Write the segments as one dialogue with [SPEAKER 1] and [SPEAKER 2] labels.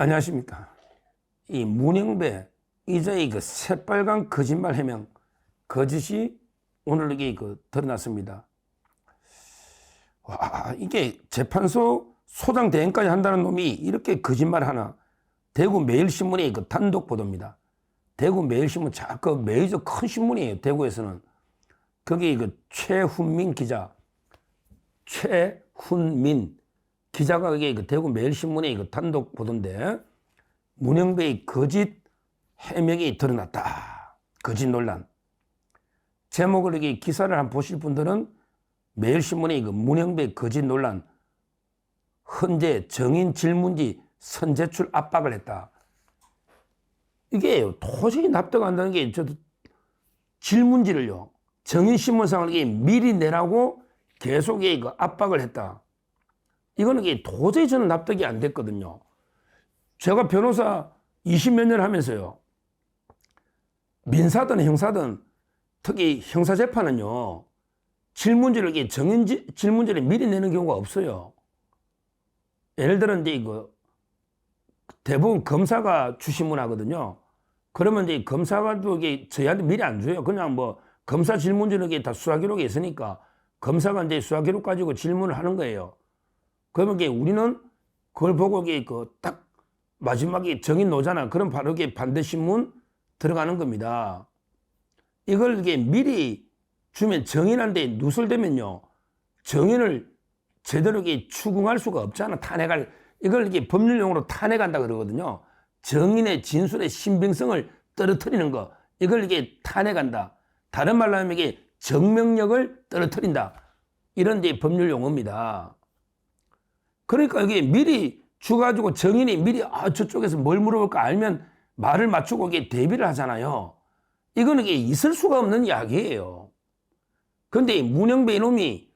[SPEAKER 1] 안녕하십니까. 이 문영배 이자의 그 새빨간 거짓말 해명 거짓이 오늘 이게 드러났습니다. 와, 이게 재판소 소장 대행까지 한다는 놈이 이렇게 거짓말 하나. 대구 매일신문의 단독 보도입니다. 대구 매일신문 자꾸 메이저 큰 신문이에요. 대구에서는. 거기 최훈민 기자, 최훈민 기자가 이게 대구 매일신문의 단독 보도인데, 문영배의 거짓 해명이 드러났다. 거짓 논란. 제목을 이게 기사를 한번 보실 분들은 매일신문의 문영배 거짓 논란, 헌재 정인 질문지 선제출 압박을 했다. 이게 도저히 납득 안 되는 게, 저도 질문지를요, 정인신문상을 이게 미리 내라고 계속 압박을 했다. 이거는 이게 도저히 저는 납득이 안 됐거든요. 제가 변호사 20몇 년 하면서요, 민사든 형사든 특히 형사재판은요, 질문지를 질문지를 미리 내는 경우가 없어요. 예를 들어 이제 대부분 검사가 주신문 하거든요. 그러면 이제 검사가 또 이게 저희한테 미리 안 줘요. 그냥 검사 질문지는 이게 다 수사기록에 있으니까 검사가 이제 수사기록 가지고 질문을 하는 거예요. 그러면 이게 우리는 그걸 보고 이게 딱 마지막에 정인 놓잖아. 그럼 바로 이게 반대신문 들어가는 겁니다. 이걸 이게 미리 주면 정인한테 누설되면요, 정인을 제대로 이게 추궁할 수가 없잖아. 탄핵할, 이걸 이게 법률용어로 탄핵한다 그러거든요. 정인의 진술의 신빙성을 떨어뜨리는 거, 이걸 이게 탄핵한다. 다른 말로 하면 이게 정명력을 떨어뜨린다. 이런 이제 법률용어입니다. 그러니까 이게 미리 주가지고 정인이 미리 저쪽에서 뭘 물어볼까 알면 말을 맞추고 이게 대비를 하잖아요. 이거는 이게 있을 수가 없는 이야기예요. 그런데 문영배 이놈이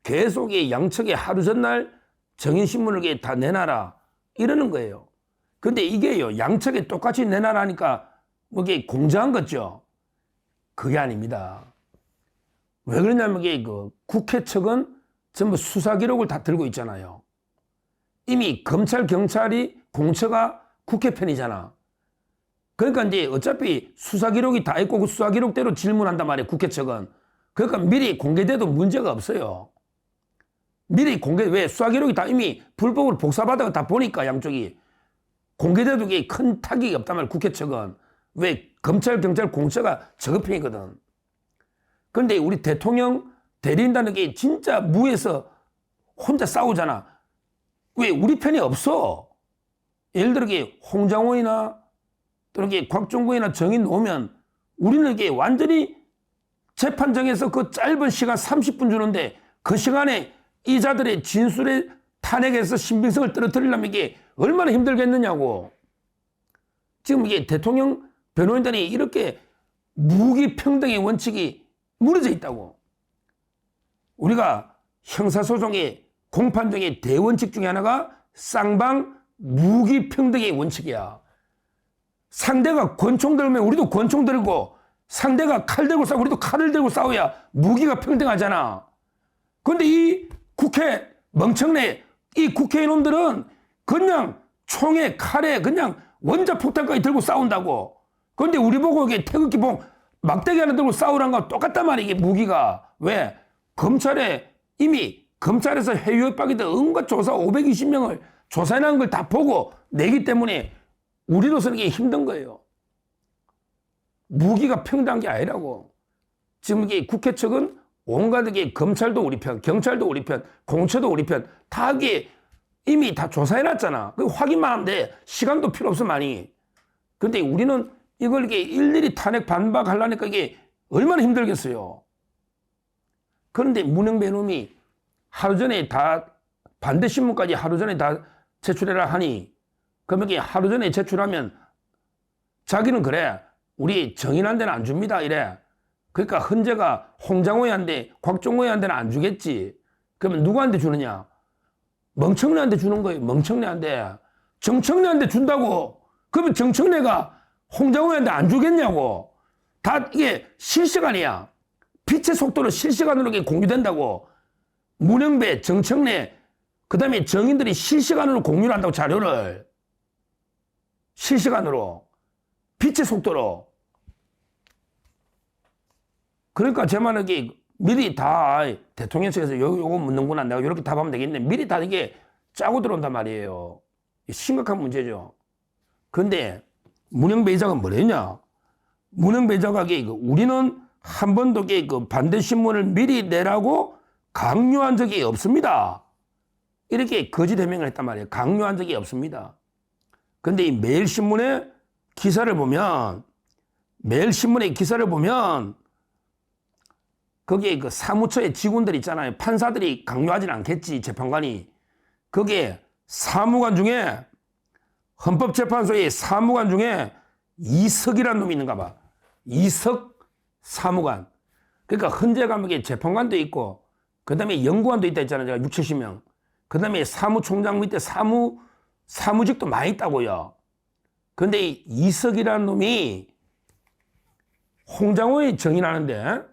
[SPEAKER 1] 계속 양측에 하루 전날 정인신문을 다 내놔라 이러는 거예요. 근데 이게요, 양측에 똑같이 내놔라니까 이게 공정한 거죠. 그게 아닙니다. 왜 그러냐면 이게 국회 측은 전부 수사 기록을 다 들고 있잖아요. 이미 검찰, 경찰이 공처가 국회 편이잖아. 그러니까 이제 어차피 수사 기록이 다 있고 그 수사 기록대로 질문한단 말이에요, 국회 측은. 그러니까 미리 공개돼도 문제가 없어요. 미리 왜 수사 기록이 다 이미 불법으로 복사받아가 다 보니까 양쪽이 공개돼도 이게 큰 타격이 없단 말이에요, 국회 측은. 왜 검찰, 경찰, 공처가 저거 편이거든. 그런데 우리 대통령 대리인단은 게 진짜 무에서 혼자 싸우잖아. 왜 우리 편이 없어? 예를 들어 홍장호이나 또는 곽종근이나 정인 놓으면 우리는 이게 완전히 재판정에서 그 짧은 시간 30분 주는데 그 시간에 이자들의 진술에 탄핵해서 신빙성을 떨어뜨리려면 이게 얼마나 힘들겠느냐고. 지금 이게 대통령 변호인단이 이렇게 무기평등의 원칙이 무너져 있다고. 우리가 형사소송의 공판정의 대원칙 중에 하나가 쌍방 무기평등의 원칙이야. 상대가 권총 들면 우리도 권총 들고, 상대가 칼 들고 싸우고 우리도 칼을 들고 싸워야 무기가 평등하잖아. 그런데 이 국회 멍청내 이 국회의원들은 그냥 총에 칼에 그냥 원자폭탄까지 들고 싸운다고. 그런데 우리 보고 이게 태극기봉 막대기 하나 들고 싸우라는 거 똑같단 말이야, 이게 무기가. 왜? 검찰에 이미 검찰에서 해외 협박이든 온갖 조사 520명을 조사해놓은 걸 다 보고 내기 때문에 우리로서는 이게 힘든 거예요. 무기가 평등한 게 아니라고. 지금 이게 국회 측은 온갖 게 검찰도 우리 편, 경찰도 우리 편, 공처도 우리 편, 다 이게 이미 다 조사해놨잖아. 그 확인만 하면 돼. 시간도 필요 없어, 많이. 근데 우리는 이걸 이게 일일이 탄핵 반박하려니까 이게 얼마나 힘들겠어요. 그런데 문영배 놈이 하루 전에 다 반대신문까지 하루 전에 다 제출해라 하니, 그러면 이게 하루 전에 제출하면 자기는 그래, 우리 정인한테는 안 줍니다 이래. 그러니까 헌재가 홍장호한테 곽종호한테는 안 주겠지. 그러면 누구한테 주느냐? 멍청내한테 주는 거예요. 멍청내한테. 정청래한테 준다고. 그러면 정청래가 홍장호한테 안 주겠냐고. 다 이게 실시간이야. 빛의 속도로 실시간으로 이게 공유된다고. 문영배, 정청래, 그 다음에 정인들이 실시간으로 공유를 한다고, 자료를. 실시간으로 빛의 속도로. 그러니까 제 말은 이게 미리 다 대통령 측에서 요거 묻는구나, 내가 이렇게 답하면 되겠네, 미리 다 이게 짜고 들어온단 말이에요. 심각한 문제죠. 근데 문영배 이사가 뭐랬냐? 문영배 이사가 우리는 한 번도 그 반대 신문을 미리 내라고 강요한 적이 없습니다. 이렇게 거짓 해명을 했단 말이에요. 강요한 적이 없습니다. 근데 이 매일신문의 기사를 보면, 거기에 그 사무처의 직원들 있잖아요. 판사들이 강요하진 않겠지, 재판관이. 거기에 사무관 중에, 헌법재판소의 사무관 중에 이석이라는 놈이 있는가 봐. 이석 사무관. 그러니까 헌재 감옥에 재판관도 있고, 그 다음에 연구관도 있다 했잖아요. 제가 6, 70명. 그 다음에 사무총장 밑에 사무직도 많이 있다고요. 근데 이 이석이라는 놈이 홍장호의 정의나는데,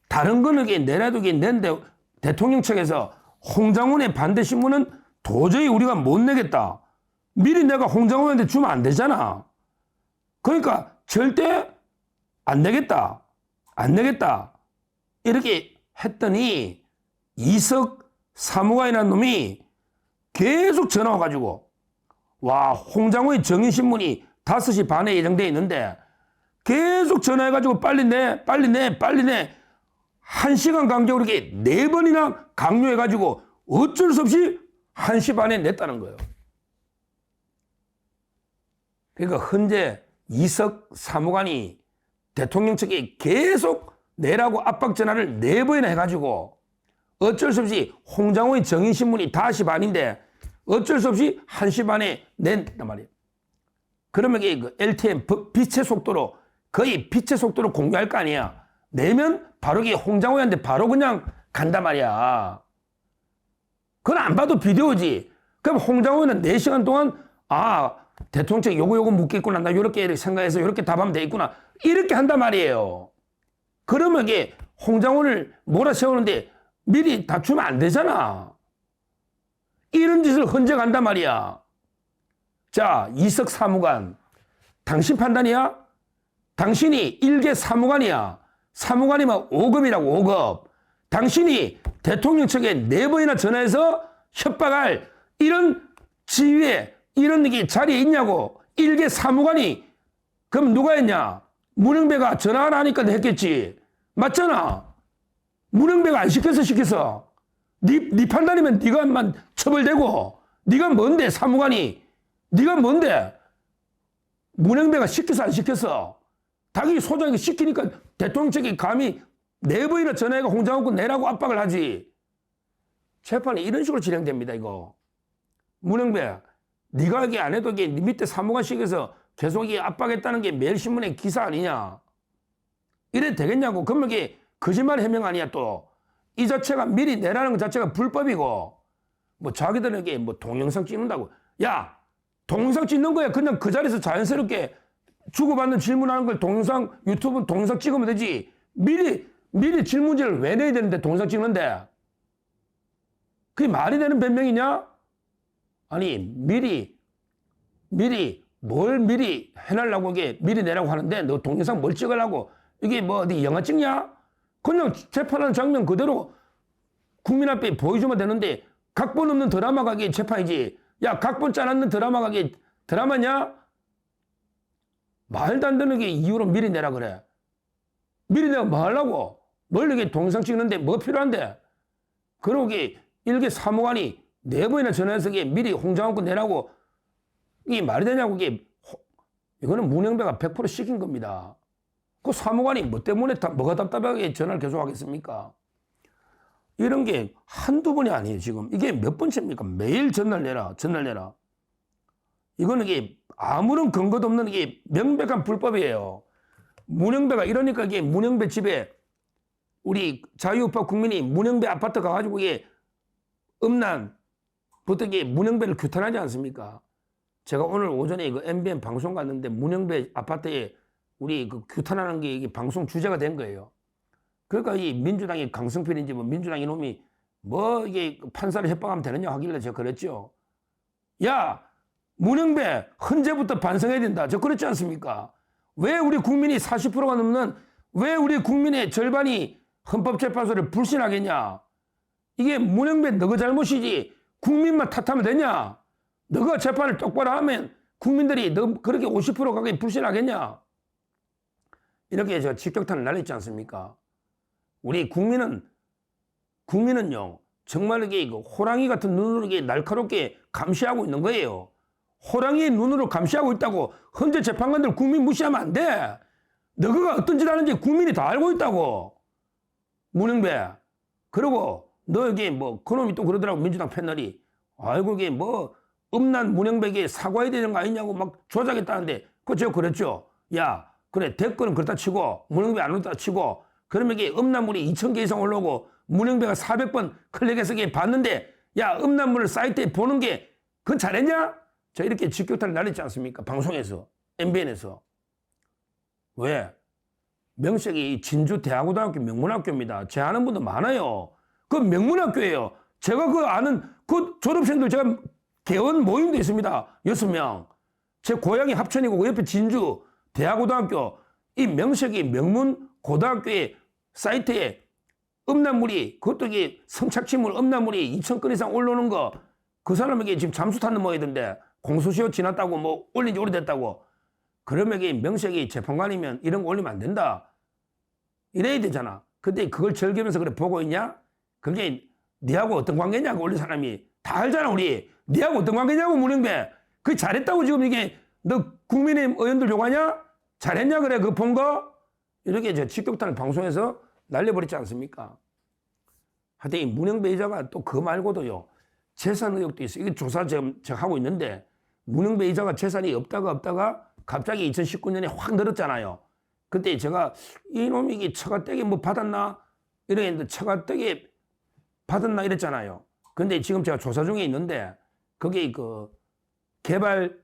[SPEAKER 1] 다른 거는 내라도 낸데 대통령 측에서 홍장훈의 반대 신문은 도저히 우리가 못 내겠다. 미리 내가 홍장훈한테 주면 안 되잖아. 그러니까 절대 안 내겠다. 이렇게 했더니 이석 사무관이라는 놈이 계속 전화 와가지고, 와, 홍장훈의 정의신문이 5시 반에 예정되어 있는데 계속 전화해가지고 빨리 내. 1시간 간격으로 이렇게 4번이나 강요해가지고 어쩔 수 없이 1시 반에 냈다는 거예요. 그러니까 현재 이석 사무관이 대통령 측에 계속 내라고 압박 전화를 4번이나 해가지고 어쩔 수 없이 홍장호의 정의신문이 5시 반인데 어쩔 수 없이 1시 반에 낸단 말이에요. 그러면 그 LTM 빛의 속도로, 거의 빛의 속도로 공유할 거 아니야. 내면 바로 이게 홍장호한테 바로 그냥 간단 말이야. 그건 안 봐도 비디오지. 그럼 홍장호는 4시간 동안, 아, 대통령 측 요거 묻겠구나, 나 요렇게 생각해서 요렇게 답하면 되겠구나, 이렇게 한단 말이에요. 그러면 이게 홍장호를 몰아세우는데 미리 다 주면 안 되잖아. 이런 짓을 헌재 간단 말이야. 자, 이석 사무관, 당신 판단이야? 당신이 일개 사무관이야. 사무관이면 5급이라고, 5급. 당신이 대통령 측에 4번이나 전화해서 협박할 이런 지위에, 이런 자리에 있냐고. 일개 사무관이. 그럼 누가 했냐? 문영배가 전화를 하니까 했겠지. 맞잖아. 문영배가 안 시켰어. 네 판단이면 네가만 처벌되고. 네가 뭔데, 사무관이. 네가 뭔데. 문영배가 시켜서 안 시켰어. 당연히 소장이 시키니까 대통령 측이 감히 4번이나 전화해가 홍장호 내라고 압박을 하지. 재판이 이런 식으로 진행됩니다, 이거. 문영배, 네가 이게 안 해도 이게 네 밑에 사무관식에서 계속 이게 압박했다는 게 매일신문의 기사 아니냐. 이래도 되겠냐고. 그러면 이게 거짓말 해명 아니야, 또. 이 자체가 미리 내라는 것 자체가 불법이고, 뭐 자기들에게 뭐 동영상 찍는다고. 야, 동영상 찍는 거야. 그냥 그 자리에서 자연스럽게 주고받는 질문하는 걸 동영상, 유튜브 동영상 찍으면 되지. 미리 질문지를 왜 내야 되는데, 동영상 찍는데. 그게 말이 되는 변명이냐? 아니, 미리 해달라고 이게 미리 내라고 하는데, 너 동영상 뭘 찍으려고? 이게 뭐, 네 영화 찍냐? 그냥 재판하는 장면 그대로 국민 앞에 보여주면 되는데, 각본 없는 드라마가 이게 재판이지. 야, 각본 짜놨는 드라마가 이게 드라마냐? 말도 안 되는 게 이유로 미리 내라 그래. 미리 내가 뭐 하려고? 뭘 이렇게 동영상 찍는데 뭐 필요한데? 그러고 일개 사무관이 4번이나 전화해서 미리 홍장호 거 내라고, 이게 말이 되냐고. 이거는 문영배가 100% 시킨 겁니다. 그 사무관이 뭐 때문에 뭐가 답답하게 전화를 계속 하겠습니까? 이런 게 한두 번이 아니에요, 지금. 이게 몇 번째입니까? 매일 전날 내라. 이거는 아무런 근거도 없는 명백한 불법이에요. 문영배가 이러니까 문영배 집에 우리 자유우파 국민이 문영배 아파트 가가지고 음란부터 문영배를 규탄하지 않습니까? 제가 오늘 오전에 MBN 방송 갔는데 문영배 아파트에 우리 규탄하는 게 이게 방송 주제가 된 거예요. 그러니까 이 민주당의 강성필인지 뭐 민주당 이놈이 뭐 이게 판사를 협박하면 되느냐 하길래 제가 그랬죠. 야, 문영배 헌재부터 반성해야 된다. 저 그렇지 않습니까? 왜 우리 국민이 40%가 넘는 왜 우리 국민의 절반이 헌법재판소를 불신하겠냐? 이게 문영배 너가 잘못이지 국민만 탓하면 되냐? 너가 재판을 똑바로 하면 국민들이 너 그렇게 50% 가까이 불신하겠냐? 이렇게 저 직격탄을 날렸지 않습니까? 우리 국민은요, 정말 이게 호랑이 같은 눈으로 이게 날카롭게 감시하고 있는 거예요. 호랑이의 눈으로 감시하고 있다고 헌재 재판관들 국민 무시하면 안 돼. 너가 어떤 짓 하는지 국민이 다 알고 있다고. 문영배. 그리고 너 여기 뭐 그놈이 또 그러더라고 민주당 패널이. 아이고 이게 뭐 음란 문영배에게 사과해야 되는 거 아니냐고 막 조작했다는데 그거 제가 그랬죠. 야 그래 댓글은 그렇다 치고 문영배 안 올렸다 치고 그러면 이게 음란물이 2,000개 이상 올라오고 문영배가 400번 클릭해서 이게 봤는데 야 음란물을 사이트에 보는 게 그건 잘했냐? 자 이렇게 직격탄을 날렸지 않습니까? 방송에서 MBN에서. 왜? 명색이 진주 대하고등학교 명문학교입니다. 제 아는 분도 많아요. 그 명문학교예요. 제가 그 아는 그 졸업생들 제가 개원 모임도 있습니다. 6명. 제 고향이 합천이고 그 옆에 진주 대하고등학교 이 명색이 명문 고등학교의 사이트에 음란물이 그것도 이게 성착취물 음란물이 2,000건 이상 올라오는 거 그 사람에게 지금 잠수 탔는 모양이던데 공소시효 지났다고 뭐 올린 지 오래됐다고 그러면 이게 명색이 재판관이면 이런 거 올리면 안 된다 이래야 되잖아. 근데 그걸 즐기면서 그래 보고 있냐? 그게 니하고 어떤 관계냐고 올린 사람이 다 알잖아. 우리 니하고 어떤 관계냐고 문영배. 그게 잘했다고 지금 이게 너 국민의힘 의원들 욕하냐? 잘했냐 그래 그거 본 거? 이렇게 저 직격탄을 방송에서 날려버렸지 않습니까? 하여튼 이 문영배 이자가 또 그거 말고도요 재산 의혹도 있어요. 이게 조사 제가 하고 있는데 문영배 이자가 재산이 없다가 갑자기 2019년에 확 늘었잖아요. 그때 제가 이놈이 이게 처가댁에 뭐 받았나 이랬는데 처가댁에 받았나 이랬잖아요. 근데 지금 제가 조사 중에 있는데 거기 그 개발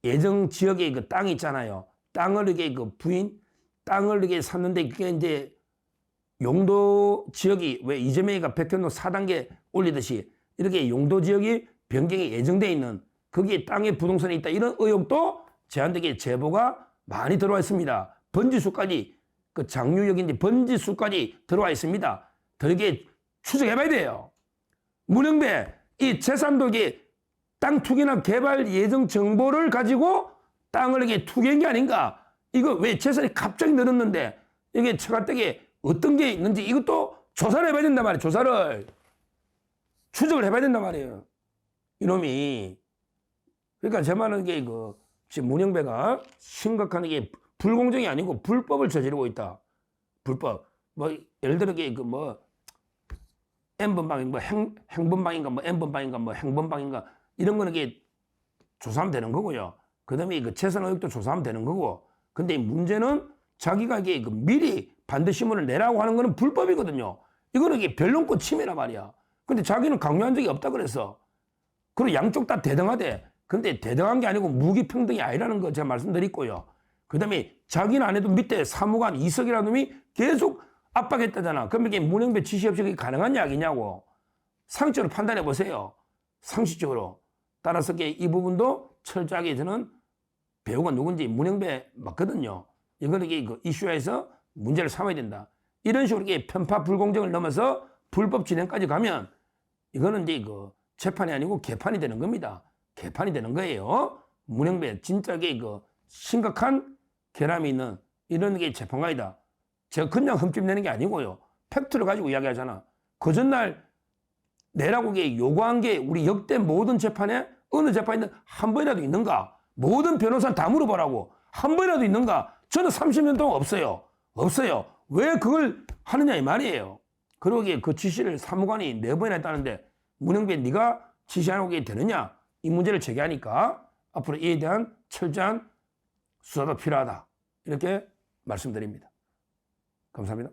[SPEAKER 1] 예정 지역에 그 땅이 있잖아요. 땅을 이게 그 부인 땅을 이게 샀는데 그게 이제 용도 지역이 왜 이재명이가 백현로 4단계 올리듯이 이렇게 용도 지역이 변경이 예정돼 있는 거기에 땅에 부동산이 있다 이런 의혹도 저한테 제보가 많이 들어와 있습니다. 번지수까지 그 장유역인데 번지수까지 들어와 있습니다. 더럽게 추적해봐야 돼요. 문영배 이 재산도 이게 땅 투기나 개발 예정 정보를 가지고 땅을 이렇게 투기한 게 아닌가? 이거 왜 재산이 갑자기 늘었는데 이게 처가댁에 어떤 게 있는지 이것도 조사를 해봐야 된단 말이에요. 조사를 추적을 해봐야 된단 말이에요. 이놈이 그러니까 제 말은 이게 그 지금 문영배가 심각한 이게 불공정이 아니고 불법을 저지르고 있다. 불법 뭐 예를 들어 이게 그 뭐 N번방인가 뭐 행번방인가 뭐 N번방인가 뭐 행번방인가 이런 거는 이게 조사하면 되는 거고요. 그 다음에 그 재산 의혹도 조사하면 되는 거고. 근데 문제는 자기가 이게 그 미리 반대 신문을 내라고 하는 거는 불법이거든요. 이거는 이게 변론권 침해란 말이야. 근데 자기는 강요한 적이 없다 그래서. 그리고 양쪽 다 대등하대. 근데 대등한 게 아니고 무기평등이 아니라는 거 제가 말씀드렸고요. 그 다음에 자기는 안 해도 밑에 사무관 이석이라는 놈이 계속 압박했다잖아. 그럼 이게 문영배 지시 없이 그게 가능한 이야기냐고. 상식적으로 판단해 보세요. 상식적으로. 따라서 이 부분도 철저하게 저는 배우가 누군지 문영배 맞거든요. 이거는 이게 그 이슈화해서 문제를 삼아야 된다. 이런 식으로 이게 편파 불공정을 넘어서 불법 진행까지 가면 이거는 이제 그 재판이 아니고 개판이 되는 겁니다. 개판이 되는 거예요. 문영배 진짜 그 심각한 결함이 있는 이런 게 재판관이다. 제가 그냥 흠집 내는 게 아니고요. 팩트를 가지고 이야기하잖아. 그 전날 내라고 요구한 게 우리 역대 모든 재판에 어느 재판이든 한 번이라도 있는가? 모든 변호사는 다 물어보라고. 한 번이라도 있는가? 저는 30년 동안 없어요. 없어요. 왜 그걸 하느냐 이 말이에요. 그러고 그 지시를 사무관이 4번이나 했다는데 문영배 네가 지시하는 게 되느냐? 이 문제를 제기하니까 앞으로 이에 대한 철저한 수사도 필요하다. 이렇게 말씀드립니다. 감사합니다.